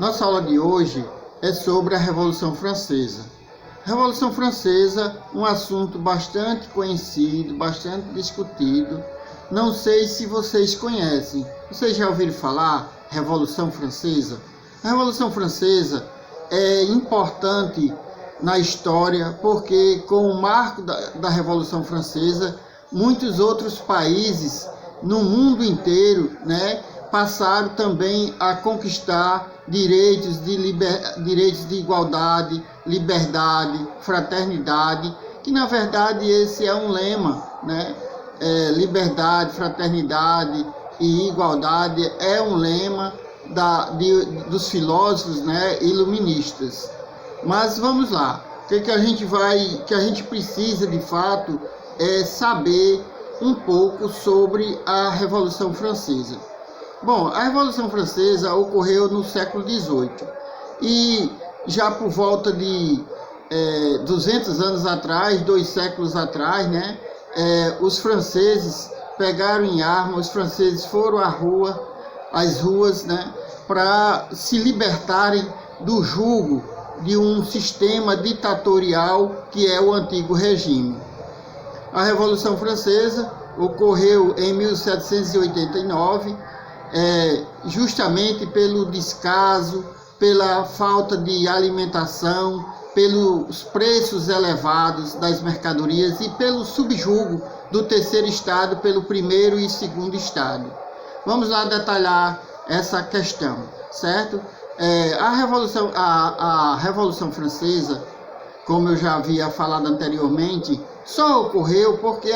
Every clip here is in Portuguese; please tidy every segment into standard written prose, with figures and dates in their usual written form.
Nossa aula de hoje é sobre a Revolução Francesa. Revolução Francesa, um assunto bastante conhecido, bastante discutido. Não sei se vocês conhecem. Vocês já ouviram falar Revolução Francesa? A Revolução Francesa é importante na história porque, com o marco da Revolução Francesa, muitos outros países no mundo inteiro, passaram também a conquistar direitos de igualdade, liberdade, fraternidade, que na verdade esse é um lema, liberdade, fraternidade e igualdade é um lema dos filósofos, iluministas. Mas vamos lá, que a gente precisa de fato é saber um pouco sobre a Revolução Francesa. Bom, a Revolução Francesa ocorreu no século XVIII e já por volta de 200 anos atrás, 2 séculos atrás, os franceses pegaram em arma, os franceses foram às ruas, para se libertarem do jugo de um sistema ditatorial que é o antigo regime. A Revolução Francesa ocorreu em 1789, justamente pelo descaso, pela falta de alimentação, pelos preços elevados das mercadorias e pelo subjugo do terceiro estado pelo primeiro e segundo estado. Vamos lá detalhar essa questão, certo? A Revolução Francesa, como eu já havia falado anteriormente, só ocorreu porque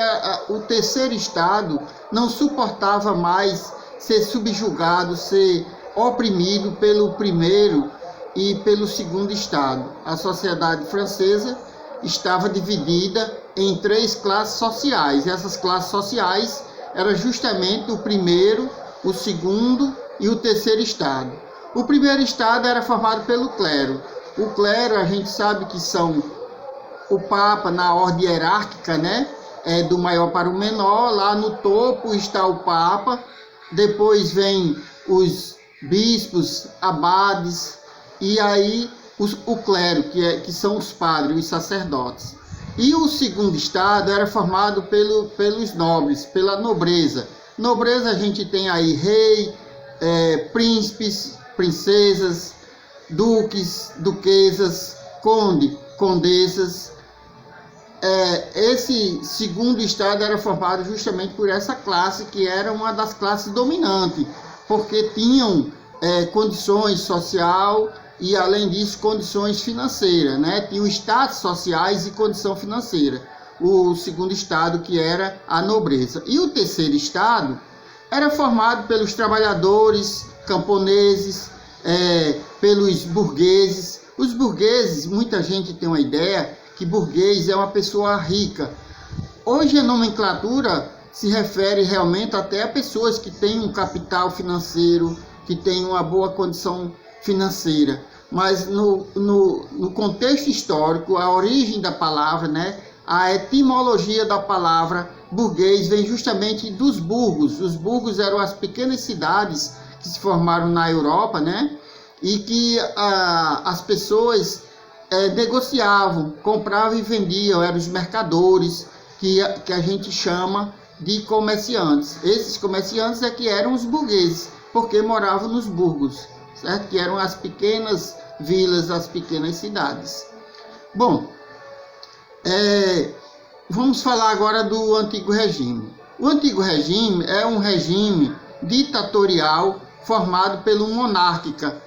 o terceiro estado não suportava mais ser subjugado, ser oprimido pelo primeiro e pelo segundo estado. A sociedade francesa estava dividida em 3 classes sociais. Essas classes sociais eram justamente o primeiro, o segundo e o terceiro estado. O primeiro estado era formado pelo clero. O clero, a gente sabe que são o Papa na ordem hierárquica, do maior para o menor. Lá no topo está o Papa, depois vem os bispos, abades, e aí o clero, que são os padres, os sacerdotes. E o segundo estado era formado pelos nobres, pela nobreza. Nobreza a gente tem aí rei, príncipes, princesas, duques, duquesas, condessas. Esse segundo estado era formado justamente por essa classe, que era uma das classes dominantes, porque tinham condições social e, além disso, condições financeiras, tinham status sociais e condição financeira. O segundo estado, que era a nobreza. E o terceiro estado era formado pelos trabalhadores, camponeses, pelos burgueses. Os burgueses, muita gente tem uma ideia que burguês é uma pessoa rica. Hoje a nomenclatura se refere realmente até a pessoas que têm um capital financeiro, que têm uma boa condição financeira. Mas no contexto histórico, a origem da palavra, a etimologia da palavra burguês vem justamente dos burgos. Os burgos eram as pequenas cidades que se formaram na Europa, e que as pessoas negociavam, compravam e vendiam, eram os mercadores, que a gente chama de comerciantes. Esses comerciantes que eram os burgueses, porque moravam nos burgos, certo? Que eram as pequenas vilas, as pequenas cidades. Bom, vamos falar agora do Antigo Regime. O Antigo Regime é um regime ditatorial formado pelo um monárquica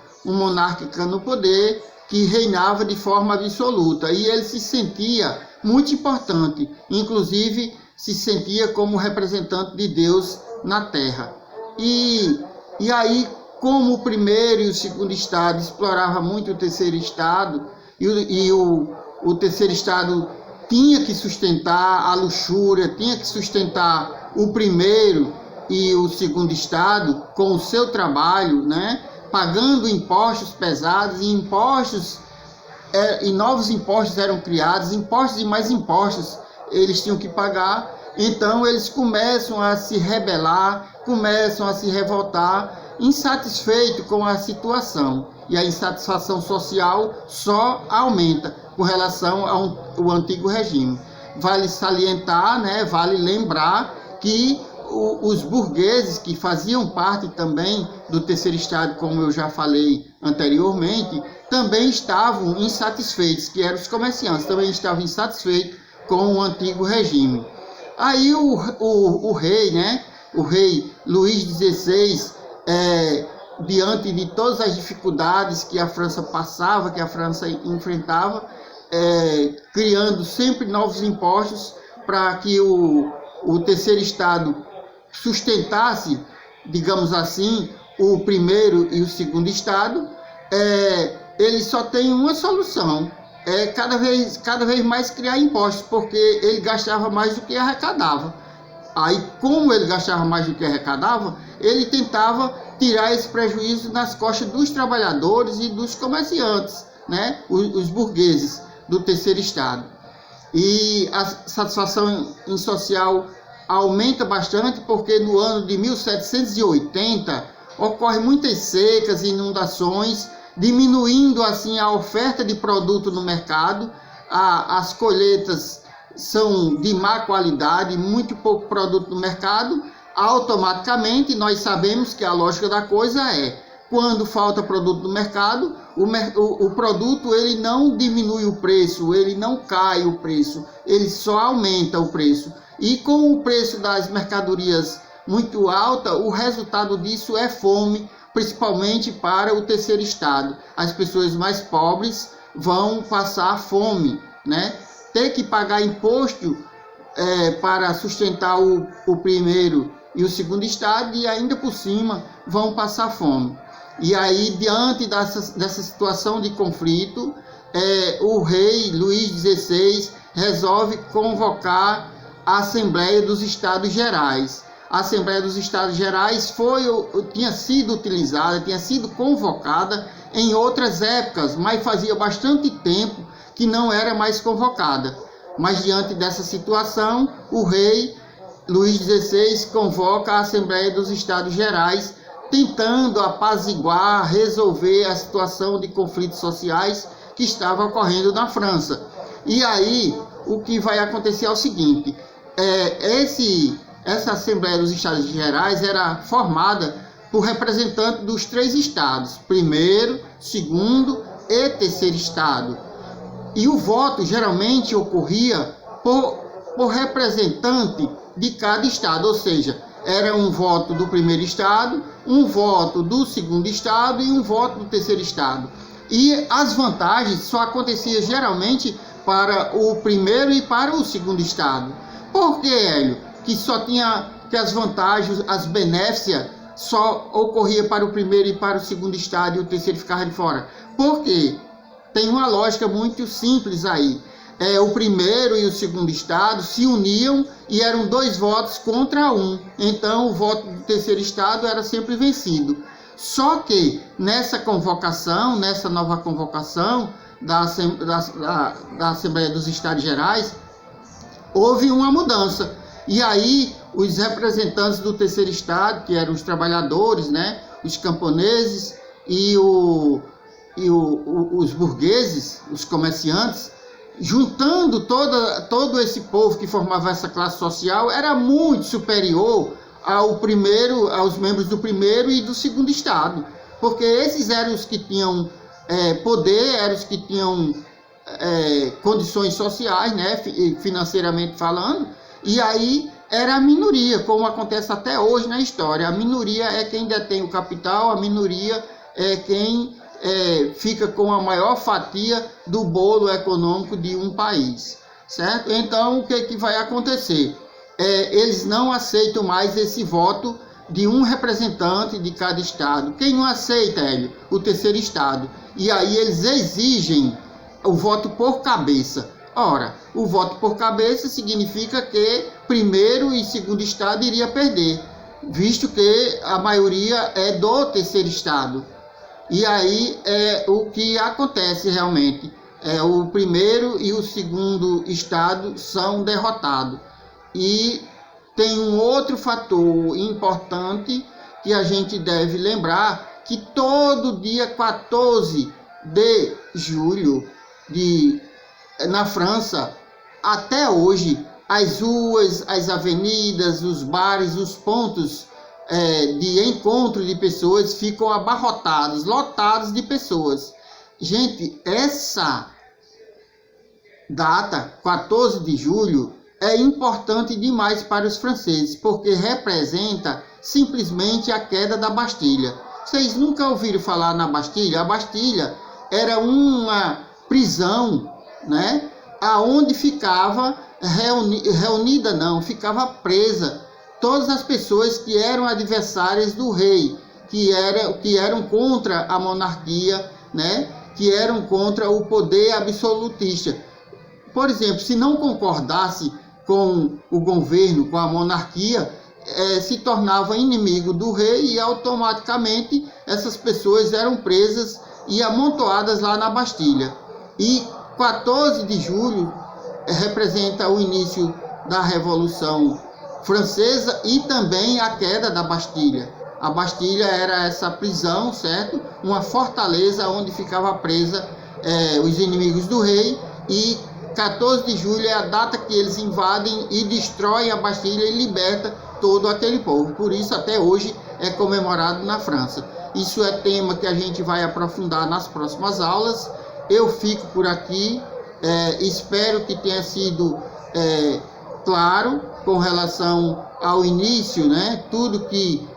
no poder, que reinava de forma absoluta, e ele se sentia muito importante, inclusive se sentia como representante de Deus na terra. E aí, como o primeiro e o segundo estado explorava muito o terceiro estado, e o terceiro estado tinha que sustentar a luxúria, tinha que sustentar o primeiro e o segundo estado com o seu trabalho, pagando impostos pesados, e novos impostos eram criados, impostos e mais impostos eles tinham que pagar. Então eles começam a se rebelar, começam a se revoltar insatisfeito com a situação. E a insatisfação social só aumenta com relação ao antigo regime. Vale salientar, né, vale lembrar que os burgueses que faziam parte também do terceiro estado, como eu já falei anteriormente, também estavam insatisfeitos, que eram os comerciantes, também estavam insatisfeitos com o antigo regime. Aí o rei, né, o rei Luís XVI, diante de todas as dificuldades que a França passava, que a França enfrentava, criando sempre novos impostos para que o terceiro estado sustentasse, digamos assim, o primeiro e o segundo estado, ele só tem uma solução, cada vez mais criar impostos, porque ele gastava mais do que arrecadava. Aí, como ele gastava mais do que arrecadava, ele tentava tirar esse prejuízo nas costas dos trabalhadores e dos comerciantes, né? Os burgueses do terceiro estado. E a satisfação social aumenta bastante porque no ano de 1780 ocorrem muitas secas e inundações, diminuindo assim a oferta de produto no mercado. As colheitas são de má qualidade, muito pouco produto no mercado. Automaticamente nós sabemos que a lógica da coisa quando falta produto no mercado, o produto ele não diminui o preço, ele não cai o preço, ele só aumenta o preço. E com o preço das mercadorias muito alta, o resultado disso é fome, principalmente para o terceiro estado. As pessoas mais pobres vão passar fome, né? Ter que pagar imposto para sustentar o primeiro e o segundo estado, e ainda por cima vão passar fome. E aí, diante dessa situação de conflito, o rei Luís XVI resolve convocar a Assembleia dos Estados Gerais. A Assembleia dos Estados Gerais tinha sido utilizada, tinha sido convocada em outras épocas, mas fazia bastante tempo que não era mais convocada. Mas diante dessa situação, o rei Luís XVI convoca a Assembleia dos Estados Gerais, tentando apaziguar, resolver a situação de conflitos sociais que estava ocorrendo na França. E aí, o que vai acontecer é o seguinte, essa Assembleia dos Estados Gerais era formada por representantes dos 3 estados, primeiro, segundo e terceiro estado. E o voto geralmente ocorria por representante de cada estado, ou seja, era um voto do primeiro estado, um voto do segundo estado e um voto do terceiro estado. E as vantagens só aconteciam geralmente para o primeiro e para o segundo estado. Por que, Hélio? Que as vantagens, as benéficias só ocorria para o primeiro e para o segundo estado e o terceiro ficava de fora? Por quê? Tem uma lógica muito simples aí. O primeiro e o segundo estado se uniam e eram 2 votos contra 1. Então o voto do terceiro estado era sempre vencido. Só que nessa nova convocação da Assembleia dos Estados Gerais, houve uma mudança. E aí os representantes do terceiro estado, que eram os trabalhadores, né, os camponeses e os burgueses, os comerciantes, juntando todo esse povo que formava essa classe social, era muito superior aos membros do primeiro e do segundo estado, porque esses eram os que tinham poder, eram os que tinham condições sociais, né, financeiramente falando, e aí era a minoria, como acontece até hoje na história. A minoria é quem detém o capital, a minoria é quem fica com a maior fatia do bolo econômico de um país, certo? Então, o que vai acontecer? Eles não aceitam mais esse voto de um representante de cada estado. Quem não aceita, Hélio? O terceiro estado. E aí eles exigem o voto por cabeça. Ora, o voto por cabeça significa que primeiro e segundo estado iria perder, visto que a maioria é do terceiro estado. E aí o que acontece realmente. O primeiro e o segundo estado são derrotados. E tem um outro fator importante, que a gente deve lembrar que todo dia 14 de julho na França, até hoje, as ruas, as avenidas, os bares, os pontos de encontro de pessoas ficam abarrotados, lotados de pessoas. Gente, essa data, 14 de julho, é importante demais para os franceses, porque representa simplesmente a queda da Bastilha. Vocês nunca ouviram falar na Bastilha? A Bastilha era uma prisão, né, aonde ficava ficava presa todas as pessoas que eram adversárias do rei, que eram contra a monarquia, né, que eram contra o poder absolutista. Por exemplo, se não concordasse com o governo, com a monarquia, se tornava inimigo do rei e automaticamente essas pessoas eram presas e amontoadas lá na Bastilha. E 14 de julho representa o início da Revolução Francesa e também a queda da Bastilha. A Bastilha era essa prisão, certo? Uma fortaleza onde ficava presa os inimigos do rei, e 14 de julho é a data que eles invadem e destroem a Bastilha e liberta todo aquele povo. Por isso, até hoje, é comemorado na França. Isso é tema que a gente vai aprofundar nas próximas aulas. Eu fico por aqui. Espero que tenha sido claro com relação ao início, né? Tudo que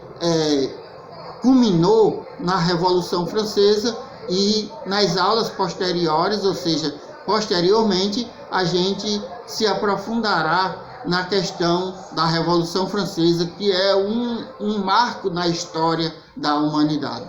culminou na Revolução Francesa, e nas aulas posteriores, ou seja, posteriormente, a gente se aprofundará na questão da Revolução Francesa, que é um marco na história da humanidade.